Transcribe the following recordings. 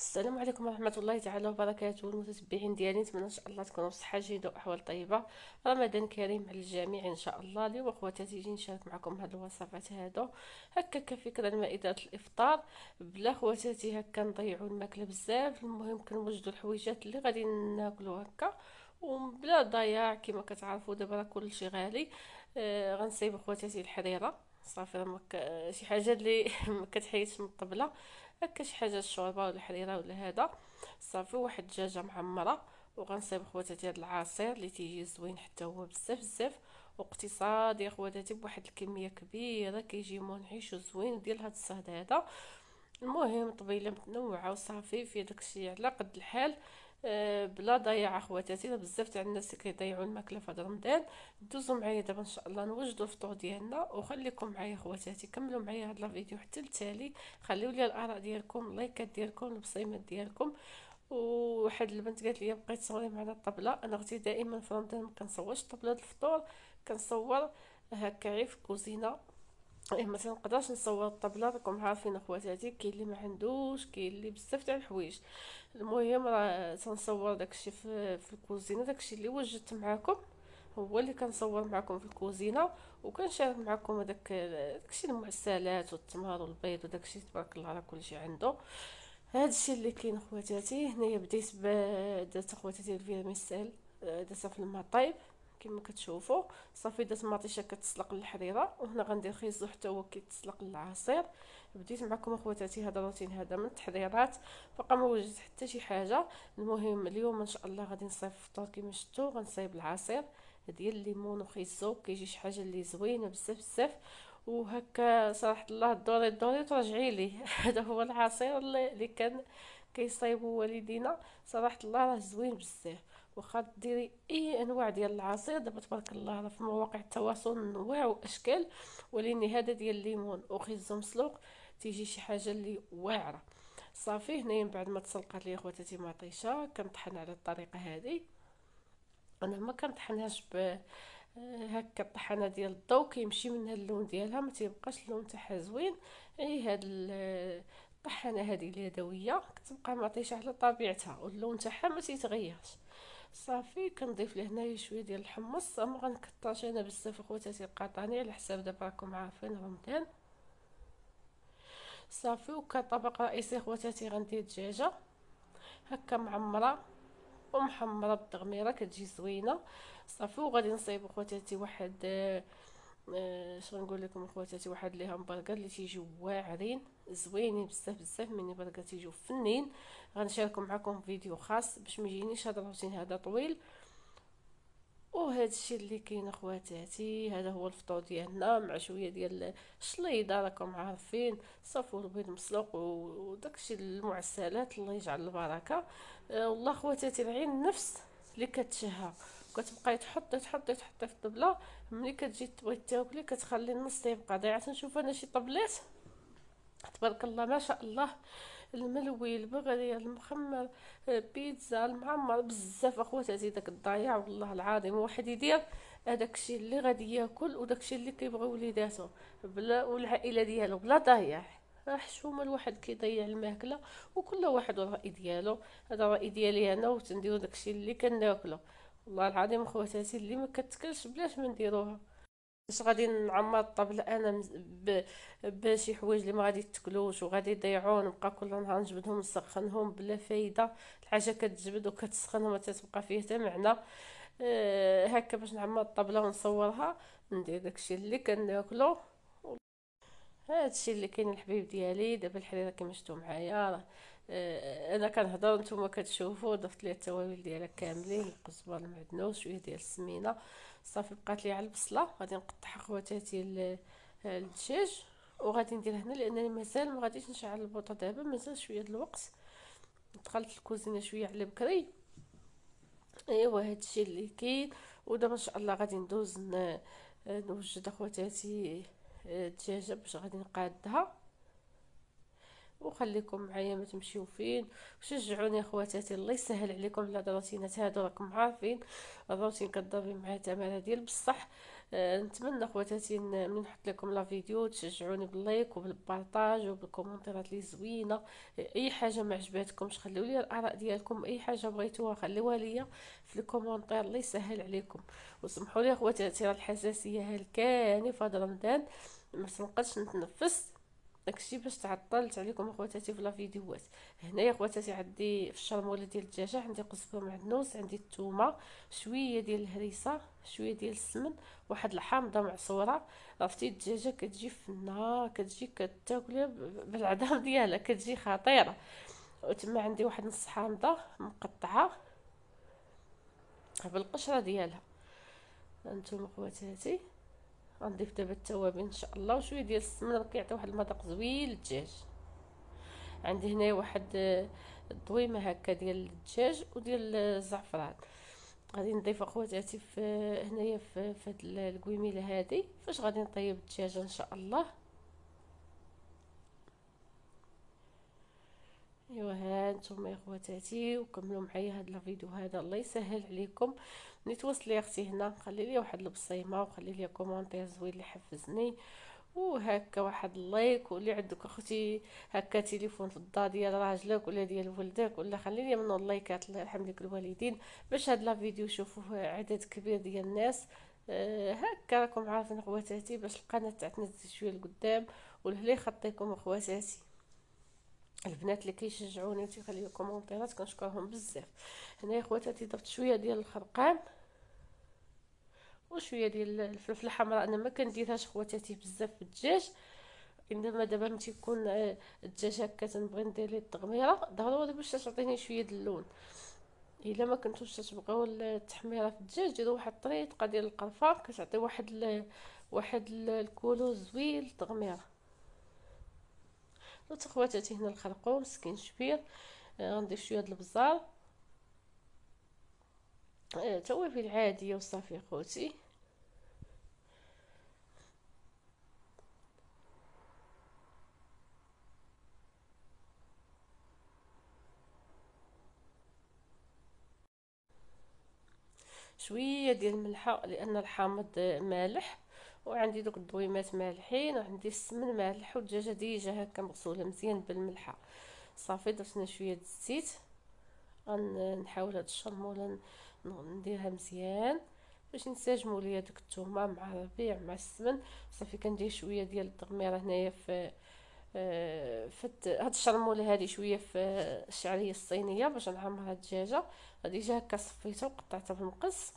السلام عليكم ورحمة الله تعالى وبركاته المتتبعين ديالي، نتمنى ان شاء الله تكونوا بصحة جيدة واحوال طيبة. رمضان كريم على الجميع ان شاء الله. اليوم اخواتاتي جي نشارك معكم هاد الوصفات هادو هكا كفكرة لمائدة الافطار، بلا خواتاتي هكا نضيعوا الماكلة بزاف. المهم كنوجدوا الحويجات اللي غادي ناكلوا هكا وبلا ضياع. كما كتعرفوا دابا راه كلشي غالي. غنصايب خواتاتي الحريرة صافي، راه شي حاجه اللي ما كتحيدش من الطبله. هكا شي حاجه الشوربه ولا الحريره ولا هذا. صافي واحد الدجاجه محمره، وغنصايب خواتاتي هاد العصير اللي تيجي زوين حتى هو بزاف بزاف واقتصادي يا خواتاتي، بواحد الكميه كبيره كيجي منعش وزوين ديال هاد الصهد هذا. المهم طبيله متنوعه وصافي في داكشي على قد الحال. بلا ضياع اخواتاتي، راه بزاف تاع الناس اللي كيضيعوا الماكله في هذا رمضان. دوزوا معايا دابا ان شاء الله نوجدوا الفطور ديالنا، وخليكم معايا اخواتاتي، كملوا معايا هذا الفيديو حتى التالي. خليوا لي الاراء ديالكم، اللايكات ديالكم، البصيمات ديالكم. وواحد البنت قالت لي بقيت تصوري معنا الطبله. انا اختي دائما في رمضان ما كنصورش طبله الفطور، كنصور هكا غير في الكوزينه. ايه ما تنقدرش نصور الطبله، راكم عارفين اخواتاتي، كاين اللي ما عندوش، كاين اللي بزاف تاع الحوايج. المهم راه تنصور داكشي في الكوزينه، داكشي اللي وجدت معاكم هو اللي كنصور معكم في الكوزينه. وكنشارك معكم داكشي المعسلات والتمر والبيض وداكشي تبارك الله راه كلشي عنده. هادشي اللي كاين اخواتاتي. هنايا بديت درت اخواتاتي الفيرميسيل، درتها في الماء طايب كما كتشوفوا. صافي درت مطيشه كتسلق الحريره، وهنا غندير خيزو حتى هو كيتسلق العصير. بديت معكم اخواتاتي هذا الروتين هذا من التحضيرات، بقى ما وجدت حتى شي حاجه. المهم اليوم ان شاء الله غادي نصايب الفطور كما شفتوا، غنصايب العصير ديال الليمون وخيزو، كيجي شي حاجه اللي زوينه بزاف بزاف. وهكا صراحه الله دوري دوري وترجعي لي هذا هو العصير اللي كان كيصايبوا والدينا. صراحه الله راه زوين بزاف. واخا ديري اي انواع ديال العصير دابا تبارك الله راه في مواقع التواصل انواع واشكال، ولكن هذا ديال الليمون وخيزو مسلوق تيجي شي حاجه اللي واعره. صافي هنايا من بعد ما تسلقات لي اخواتاتي مطيشه كنطحن على الطريقه هذه. انا ما كنطحنهاش هكا الطحانه ديال الضو، كيمشي منها اللون ديالها، ما تيبقاش اللون تاعها زوين. اي هاد الطحانه هذه اليدويه كتبقى مطيشه على طبيعتها واللون تاعها ما تيتغيرش. صافي كنضيف له هنايا شويه ديال الحمص، ما غنكثرش انا بزاف اخواتاتي القطاني على حساب دابا راكم عارفين رمضان. صافي وكطبق رئيسي اخواتاتي غندير دجاجه هكا معمره ومحمره بالتغميره كتجي زوينه. صافي وغادي نصايب اخواتاتي واحد اش غنقول لكم اخواتاتي، واحد لي همبرغر اللي تيجيو واعرين زوينين بزاف بزاف، ملي برغر تيجيو فنين. غنشاركو معكم فيديو خاص باش ما يجينيش هذا الروتين هذا طويل. وهذا الشيء اللي كاين اخواتاتي، هذا هو الفطور ديالنا مع شويه ديال الشليضه راكم عارفين، صافي البيض مسلوق وداكشي المعسلات، الله يجعل البركه. والله اخواتاتي العين النفس اللي كتشهى، كتبقاي تحطي في الطبله. ملي كتجي تبغي تاكلي كتخلي النص تيبقى ضايع. تنشوف انا شي طبلات تبارك الله ما شاء الله، الملوي البغري المخمر، بيتزا المعمر بزاف اخواتاتي. داك الضايع والله العظيم واحد يدير هذاك الشيء اللي غادي ياكل وداك الشيء اللي كيبغي وليداتو بلا والعائله ديالو بلا ضايع. حشومه الواحد كيضيع الماكله، وكل واحد والراي ديالو. هذا الراي ديالي انا، وتنديرو داك الشيء اللي كناكلو. والله العظيم اخواتاتي اللي ما كتكلش بلاش ما نديروها. باش غادي نعمر الطبلة انا بشي حوايج اللي ما غادي تاكلوش وغادي يضيعون، نبقى كل نهار نجبدهم نسخنهم بلا فايده. الحاجه كتجبد وكتسخن وما تتبقى فيها حتى معنى. هكا باش نعمر الطبلة ونصورها، ندير داكشي اللي كناكلو. هادشي اللي كاين الحبيب ديالي. دابا الحريره كما شفتوا معايا راه انا كنهضر نتوما كتشوفوا. ضفت ليه التوابل ديالها كاملين، القزبر المعدنوس شويه ديال السمينه. صافي بقات لي على البصله، غادي نقطع خواتاتي الدجاج. وغادي ندير هنا لانني مازال ما غاديش نشعل البوطه دابا، مازال شويه د الوقت. دخلت الكوزينه شويه على بكري. ايوا هادشي اللي كاين. ودابا ان شاء الله غادي ندوز نوجد اخواتاتي الدجاجه باش غادي نقادها. وخليكم معايا ما تمشيو فين، وشجعوني اخواتاتي الله يسهل عليكم. هاد الروتينات هادو راكم عارفين الروتين كضربي معاه تماره ديال بصح. نتمنى خواتاتي من نحط لكم لا فيديو تشجعوني باللايك وبالبارطاج وبالكومنتات لي زوينه. اي حاجه ما عجباتكمش خليوا لي الاراء ديالكم، اي حاجه بغيتوها خليوها ليا في الكومنتير، الله يسهل عليكم. وسمحوا لي خواتاتي، راه الحساسيه هلكاني في هذا رمضان، ما تنقدش نتنفس، داكشي باش تعطلت عليكم اخواتاتي في لا فيديوهات. هنايا اخواتاتي عندي في الشرموله ديال الدجاجه، عندي قزبره معدنوس، عندي الثومه، شويه ديال الهريسه، شويه ديال السمن، واحد الحامضه معصوره. عرفتي الدجاجه كتجي فنه، كتجي كتاكلها بالعظام ديالها، كتجي خطيره. وتما عندي واحد نص حامضه مقطعه بالقشره ديالها. انتم اخواتاتي غنضيف دابا التوابل ان شاء الله، وشويه ديال السمنه راه كيعطي واحد المذاق زوين للدجاج. عندي هنا واحد الضويمه هكا ديال الدجاج وديال الزعفران. غادي نضيف اخواتاتي في هنايا في هاد القويميله هادي فاش غادي نطيب الدجاجه ان شاء الله. ايوا ها نتوما يا خواتاتي، وكملوا معايا هاد الفيديو هذا، الله يسهل عليكم. ملي توصلي اختي هنا خلي لي واحد البصيمه وخلي لي كومونتير زوين اللي حفزني، وهكا واحد اللايك. واللي عندك اختي هكا تليفون في الدار ديال راجلك ولا ديال ولدك، ولا خلي لي منه اللايكات، الله يرحم لك الوالدين، باش هاد لا فيديو يشوفوه عدد كبير ديال الناس. هكا راكم عارفين اخواتاتي، باش القناه تاعتنا تزيد شويه لقدام، واللي يخطيكم اخواتاتي. البنات اللي كيشجعوني وتيخليو كومونتيرات كنشكرهم بزاف. هنا يا خواتاتي درت شويه ديال الخرقان وشويه ديال الفلفله الحمراء. انا ما كنديرهاش خواتاتي بزاف في الدجاج، انما دابا ملي تيكون الدجاج هكا تنبغي ندير ليه التغميره ضروري باش تعطيني شويه د اللون. الا ما كنتوش تبغيو التحميره في الدجاج، ديروا واحد الطريقه ديال القرفه كتعطي واحد الكولو زوين للتغميره. درت خواتاتي هنا الخرقوم سكينشبير. غنضيف شويه د البزار، توابل عاديه وصافي خوتي. شويه ديال الملحه لان الحامض مالح، وعندي دوك الضويمات مالحين، وعندي السمن مالح، والدجاجه ديجا هكا مغسوله مزيان بالملحه. صافي درت شويه الزيت. غنحاول هاد الشرموله نديرها مزيان باش ينسجموا ليا داك الثومه مع الربيع مع السمن. صافي كندير شويه ديال التغميره هنايا في هاد الشرموله هادي، شويه في الشعريه الصينيه باش نعمرها الدجاجه. غادي جا هكا صفيتها وقطعتها بالمقص.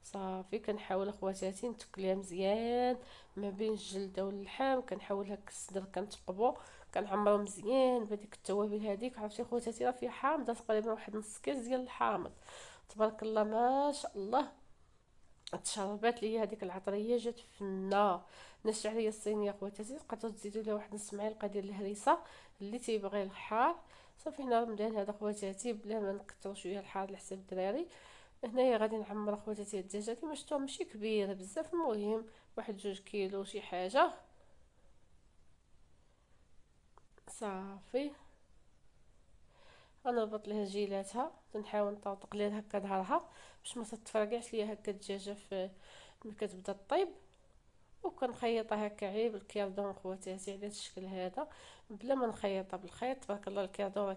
صافي كنحاول اخواتاتي نتكليها مزيان ما بين الجلده واللحم، كنحاول هكا الصدر كنتقبو، كنعمرو مزيان بهذيك التوابل هذيك. عرفتي خواتاتي راه فيها حامضه تقريبا واحد نص كيس ديال الحامض، تبارك الله ما شاء الله. تشربات ليا هذيك العطريه جات فنه. الشعريه الصينيه خواتاتي تقدروا تزيدوا لها واحد نص معلقه ديال الهريسه اللي تيبغي الحار. صافي حنا رمضان هذا خواتاتي بلا ما نكثروا شويه الحار على حساب الدراري. هنايا غادي نعمر خواتاتي الدجاجه كيما شفتوا ماشي كبيره بزاف، المهم واحد 2 كيلو شي حاجه. صافي غنربط ليها جيلاتها، تنحاول نطوطق ليها هكا ظهرها باش ما تتفرقعش ليا هكا الدجاجه في ملي كتبدا طيب. وكنخيطها هكا عيب الكيردون خواتاتي على هذا الشكل هذا، بلا ما نخيطها بالخيط. تبارك الله الكيردون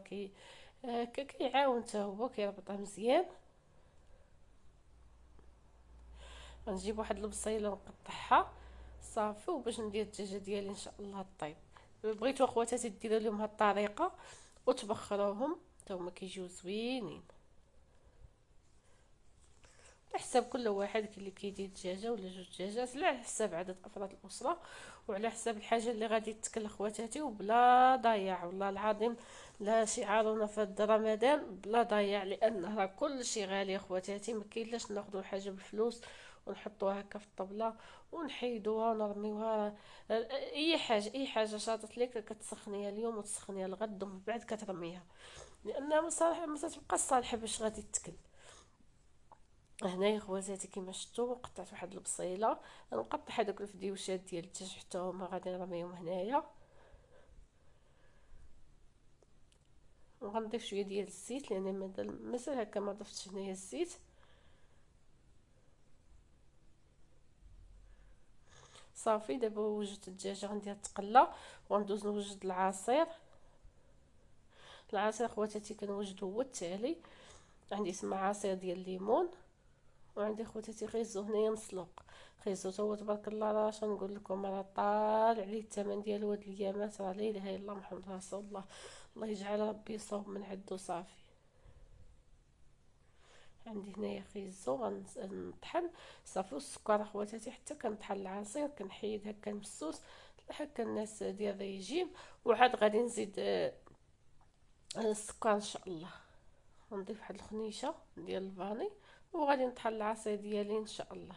راه كيعاون حتى هو كيربطها مزيان. غنجيب واحد البصيله ونقطعها صافي، وباش ندير الدجاجه ديالي ان شاء الله طيب. بغيتو اخواتاتي ديروا لهم هاد الطريقه وتبخروهم حتى هما كيجيو زوينين، على حساب كل واحد اللي كيدير دجاجه ولا 2 دجاجات، على حساب عدد افراد الاسره وعلى حساب الحاجه اللي غادي تاكل اخواتاتي. وبلا ضياع والله العظيم، لا شعارنا في هاد رمضان بلا ضياع، لان راه كل شيء غالي اخواتاتي. ما كاينلاش ناخذوا حاجه بالفلوس ونحطوها هكا في الطبله ونحيدوها ونرميوها. اي حاجه شاطت لك كتسخنيها اليوم وتسخنيها الغد ومن بعد كترميها، لانها ما تبقى صالحه باش غادي تاكل. هنايا خواتاتي كيما شفتوا قطعت واحد البصيله، نقطع هذوك الفديوشات ديال الدجاج حتى هما غادي نرميهم هنايا. وغنضيف شويه ديال الزيت لان مازال هكا ما ضفتش هنايا الزيت. صافي دابا وجدت الدجاجه غندير تقلى وغندوز نوجد العصير. العصير خواتاتي كنوجدو هو التالي: عندي تما عصير ديال الليمون، وعندي خواتاتي خيزو هنايا مسلوق. خيزو تا هو تبارك الله راه شنقول لكم راه طالع عليه الثمن ديالو هاد الايامات، راه لا اله الا الله محمد رسول الله. الله يجعل ربي يصوب من عنده صافي. عندي هنايا خيزو غنطحن صافي، والسكر اخواتاتي حتى كنطحن العصير كنحيد هكا المسوس هكا الناس ديال الريجيم. وعاد غادي نزيد السكر ان شاء الله. غنضيف واحد الخنيشه ديال الفاني وغادي نطحن العصير ديالي ان شاء الله.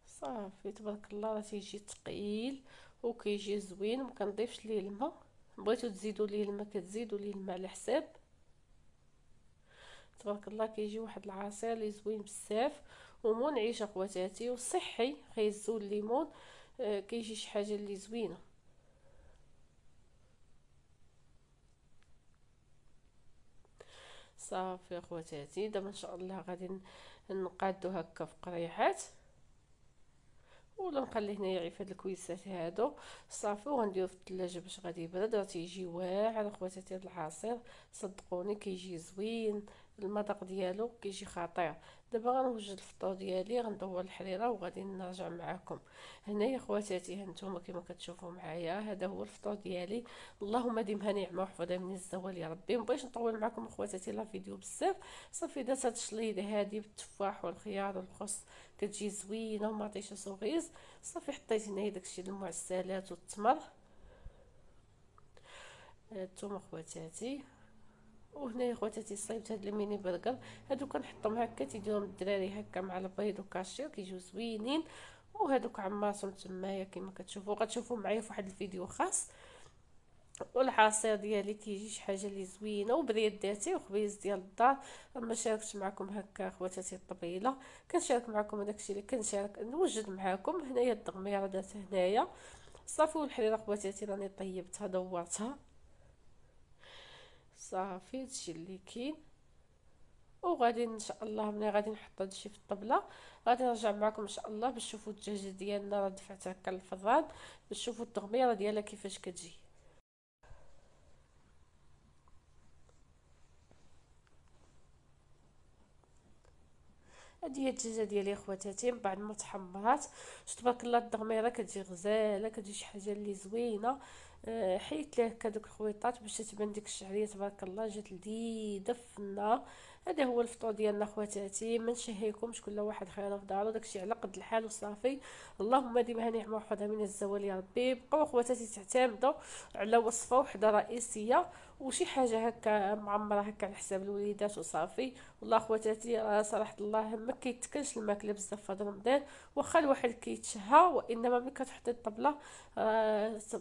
صافي تبارك الله راه تيجي ثقيل وكيجي زوين، ما كنضيفش ليه الماء. بغيتو تزيدوا ليه الماء كتزيدوا ليه الماء على حساب. تبارك الله كيجي واحد العصير اللي زوين بزاف ومنعش اخواتاتي وصحي. خيزو الليمون كيجي شي حاجه اللي زوينه. صافي اخواتاتي دابا ان شاء الله غادي نقادو هكا في قريحات، ولا نخليه هنايا غير فهاد الكويسات هادو صافي، وغنديرو في الثلاجه باش غادي يبرد. راه تيجي واعر اخواتاتي هاد العصير، صدقوني كيجي زوين، المذاق ديالو كيجي خطير. دابا غنوجد الفطور ديالي، غندور الحريره وغادي نرجع معكم. هنايا خواتاتي هانتوما كما كتشوفوا معايا هذا هو الفطور ديالي. اللهم ديمها نعمه وحفظها من الزوال يا ربي. مبغيتش نطول معكم اخواتاتي لا فيديو بزاف. صافي درت هاد الشليضه هادي بالتفاح والخيار والخس كتجي زوينه وما عطيتش صغيز. صافي حطيت هنايا داكشي المعسلات والتمر هانتوما خواتاتي. وهنايا خواتاتي صايبت هاد الميني برجر، هادو كنحطهم هكا تيديرهم الدراري هكا مع البيض وكاشير كيجيو زوينين. وهادوك عمرتهم تمايا كما كتشوفوا، غتشوفوا معايا في واحد الفيديو خاص. والعصير ديالي كيجي شي حاجه اللي زوينه وبريد ذاتي وخبيز ديال الدار. اما شاركت معكم هكا خواتاتي الطبيله، كنشارك معكم داكشي اللي كنشارك نوجد معكم. هنايا الدغميره درت هنايا صافي، والحريره خواتاتي راني طيبتها دورتها صافي هادشي اللي كاين. وغادي ان شاء الله ملي غادي نحط هادشي في الطبله غادي نرجع معكم ان شاء الله باش تشوفوا الدجاجه ديالنا راه دفعت هكا للفران، باش تشوفوا التغميره ديالها كيفاش كتجي. هادي هي الدجاجه ديالي اخواتاتي من بعد ما تحمرات. تبارك الله الدغميره كتجي غزاله، كتجي شي حاجه اللي زوينه. حيت ليه هكا دوك الخويطات باش تبان ديك الشعريه تبارك الله جات لذيذه في النار. هذا هو الفطور ديالنا خواتاتي، ما نشهيكمش كل واحد خيره في دارو، داكشي على قد الحال وصافي. اللهم ديما نعمه وحفظها من الزوال يا ربي. بقاو خواتاتي تعتمدوا على وصفه وحده رئيسيه وشي حاجه هكا معمره هكا على حساب الوليدات وصافي. والله خواتاتي صراحه الله ما كيتكلش الماكله بزاف في هذا رمضان، واخا الواحد كيتشهى، وانما ملي كتحطي الطبله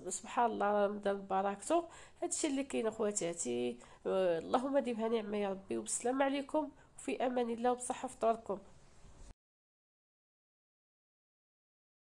سبحان الله رمضان بركته. هادشي اللي كاين اخواتاتي. اللهم ديمها نعمه يا ربي، وبسلام عليكم وفي امان الله وبصحه فطوركم.